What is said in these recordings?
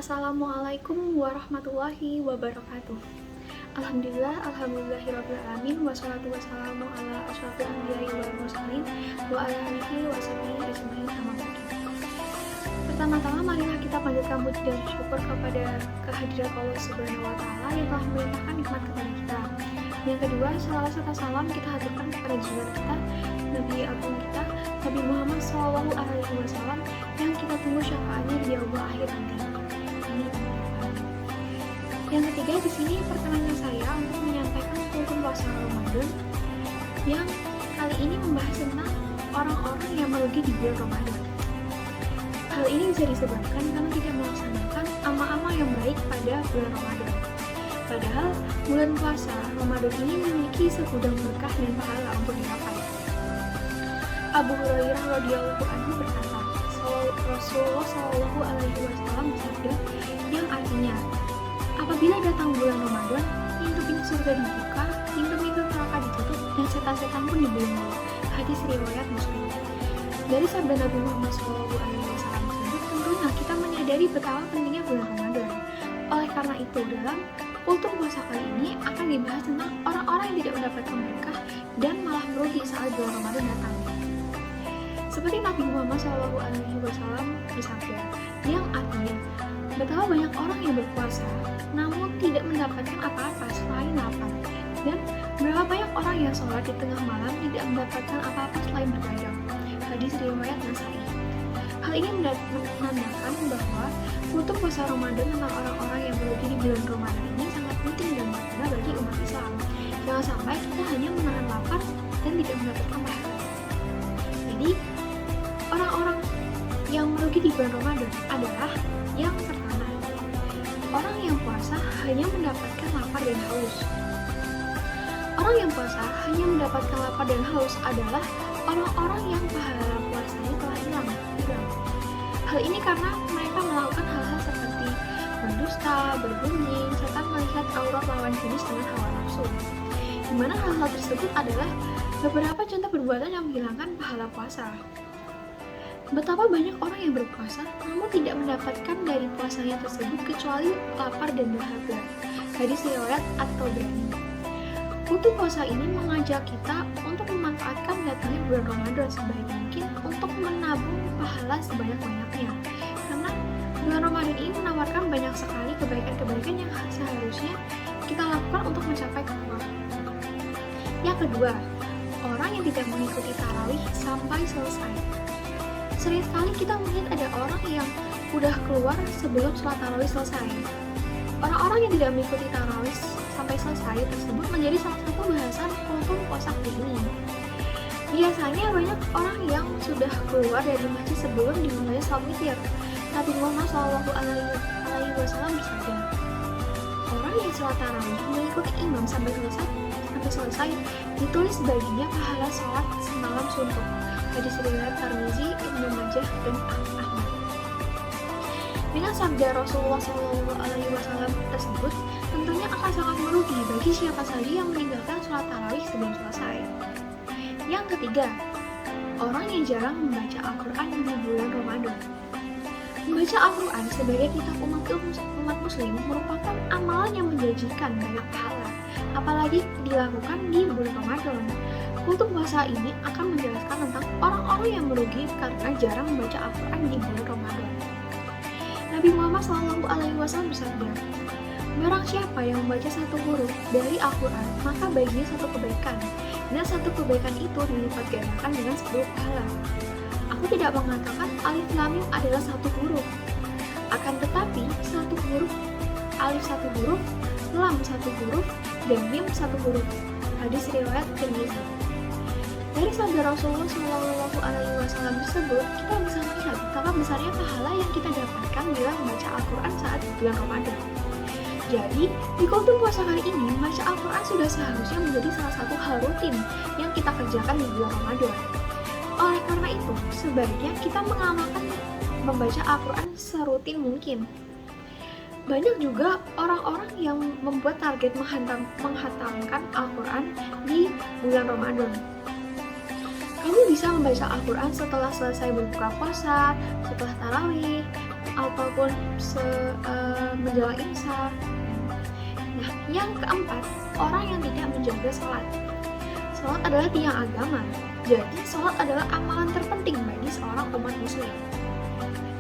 Assalamualaikum warahmatullahi wabarakatuh. Alhamdulillahirrabbilalamin. Wassalatu wassalamu ala asyrafil anbiya'i wal mursalin wa ala alihi wa sahbihi ajmain amma ba'du. Pertama-tama marilah kita panjatkan puji dan syukur kepada kehadirat Allah Subhanahu wa taala yang telah melimpahkan nikmat kepada kita. Yang kedua, salawat serta salam kita haturkan kepada junjungan kita, Nabi Agung kita, Nabi Muhammad SAW, yang kita tunggu syafaatnya di yaumul akhir nanti. Yang ketiga, di sini perkenalan saya untuk menyampaikan hukum puasa Ramadan yang kali ini membahas tentang orang-orang yang merugi di bulan Ramadan. Hal ini bisa disebabkan karena tidak melaksanakan amal-amal yang baik pada bulan Ramadan. Padahal bulan puasa Ramadan ini memiliki segudang berkah dan pahala untuk dicapai. Abu Hurairah radhiyallahu anhu berkata, Rasulullah Shallallahu alaihi wasallam bersabda, yang artinya, apabila datang bulan Ramadan, pintu-pintu surga dibuka, pintu-pintu neraka ditutup, dan setan-setan pun dibelenggu. Hadis riwayat Muslim. Dari sabda Nabi Muhammad SAW tersebut, tentunya kita menyadari betapa pentingnya bulan Ramadan. Oleh karena itu, dalam kultur puasa kali ini akan dibahas tentang orang-orang yang tidak mendapatkan berkah dan malah merugi saat bulan Ramadan datang. Seperti Nabi Muhammad SAW bersabda, yang artinya, betapa banyak orang yang berpuasa namun tidak mendapatkan apa-apa selain lapar, dan berapa banyak orang yang sholat di tengah malam tidak mendapatkan apa-apa selain bergadang. Hadis riwayat Nasai. Hal ini menandakan bahwa kultur puasa Ramadan tentang orang-orang yang merugi di bulan Ramadan ini sangat penting dan berguna bagi umat Islam. Jangan sampai kita hanya menahan lapar dan tidak mendapatkan pahala. Jadi, orang-orang yang merugi di bulan Ramadan adalah yang pertama, orang yang puasa hanya mendapatkan lapar dan haus. Orang yang puasa hanya mendapatkan lapar dan haus adalah orang-orang yang pahala puasanya telah hilang. Hal ini karena mereka melakukan hal-hal seperti berdusta, bergunjing, serta melihat aurat lawan jenis dengan hawa nafsu. Di mana hal-hal tersebut adalah beberapa contoh perbuatan yang menghilangkan pahala puasa. Betapa banyak orang yang berpuasa namun tidak mendapatkan dari puasanya tersebut kecuali lapar dan dahaga. Hadis riwayat At-Tabrani. Kultur puasa ini mengajak kita untuk memanfaatkan datangnya bulan Ramadan sebaik mungkin untuk menabung pahala sebanyak-banyaknya. Karena bulan Ramadan ini menawarkan banyak sekali kebaikan-kebaikan yang seharusnya kita lakukan untuk mencapai takwa. Yang kedua, orang yang tidak mengikuti tarawih sampai selesai. Sering sekali kita melihat ada orang yang udah keluar sebelum sholat tarawih selesai. Orang-orang yang tidak mengikuti tarawih sampai selesai tersebut menjadi salah satu bahasan kultur puasa kali ini. Biasanya banyak orang yang sudah keluar dari masjid sebelum dimulai sholat witir. Nabi Muhammad SAW bersabda, orang yang sholat tarawih mengikuti imam sampai selesai ditulis baginya pahala sholat semalam suntuk. Hadis riwayat Tirmizi, Ibnu Majah, dan Ahmad. Dengan sabda Rasulullah SAW tersebut, tentunya akan sangat merugi bagi siapa saja yang meninggalkan sholat tarawih sebelum selesai. Yang ketiga, orang yang jarang membaca Al-Quran di bulan Ramadan. Membaca Al-Quran sebagai kitab umat muslim merupakan amalan yang menjanjikan banyak pahala, apalagi dilakukan di bulan Ramadan. Kultur puasa ini akan menjelaskan tentang orang-orang yang merugi karena jarang membaca Al-Quran di bulan Ramadan. Nabi Muhammad SAW bersabda, barang siapa yang membaca satu huruf dari Al-Quran, maka baginya satu kebaikan, dan satu kebaikan itu dilipat gandakan dengan 10 pahala. Aku tidak mengatakan alif lam mim adalah satu huruf, akan tetapi satu huruf, alif satu huruf, lam satu huruf, dan mim satu huruf. Hadis riwayat Tirmizi. Dari sabda Rasulullah SAW tersebut, kita bisa melihat betapa besarnya pahala yang kita dapatkan bila membaca Al-Quran saat bulan Ramadan. Jadi, di kultur puasa kali ini, membaca Al-Quran sudah seharusnya menjadi salah satu hal rutin yang kita kerjakan di bulan Ramadan. Oleh karena itu, sebaiknya kita mengamalkan membaca Al-Quran serutin mungkin. Banyak juga orang-orang yang membuat target menghatamkan Al-Quran di bulan Ramadan. Kamu bisa membaca Al-Quran setelah selesai berbuka puasa, setelah tarawih, ataupun menjelang imsak. Nah, yang keempat, orang yang tidak menjaga sholat. Sholat adalah tiang agama, jadi sholat adalah amalan terpenting bagi seorang umat muslim.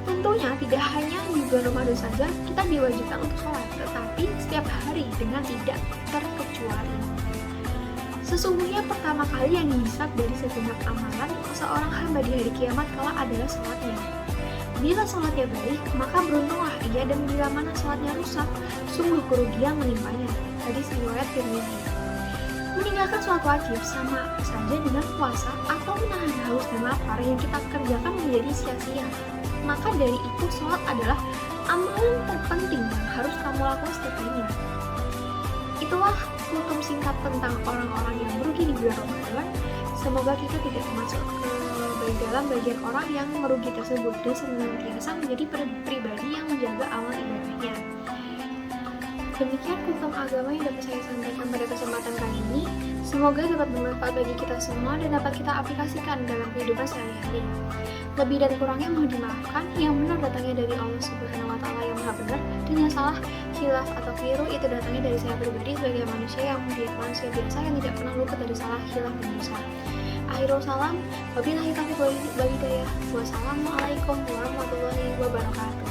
Tentunya tidak hanya di bulan Ramadan saja kita diwajibkan untuk sholat, tetapi setiap hari dengan tidak terkecuali. Sesungguhnya pertama kali yang dihisab dari segenap amalan seorang hamba di hari kiamat kelak adalah sholatnya. Bila sholatnya baik, maka beruntunglah ia, dan bila mana sholatnya rusak, sungguh kerugian menimpanya. Hadis riwayat Tirmidzi. Meninggalkan sholat wajib sama saja dengan puasa atau menahan haus dan lapar yang kita kerjakan menjadi sia-sia. Maka dari itu sholat adalah amalan terpenting yang harus kamu lakukan setiap harinya. Itulah hukum singkat tentang orang-orang yang merugi di bulan Ramadan. Semoga kita tidak masuk ke dalam bagian orang yang merugi tersebut dan senantiasa menjadi pribadi yang menjaga amal ibadahnya. Demikian hukum agama yang dapat saya sampaikan pada kesempatan kali ini. Semoga dapat bermanfaat bagi kita semua dan dapat kita aplikasikan dalam kehidupan sehari-hari. Lebih dan kurangnya mohon dimaafkan. Yang benar datangnya dari Allah Subhanahu wa Ta'ala yang Maha Benar, dan yang salah, khilaf atau keliru, itu datangnya dari saya pribadi sebagai manusia yang manusia biasa yang tidak pernah luput dari salah, khilaf, dan dosa. Akhirul salam, wabillahi taufiq wal hidayah. Wassalamualaikum warahmatullahi wabarakatuh.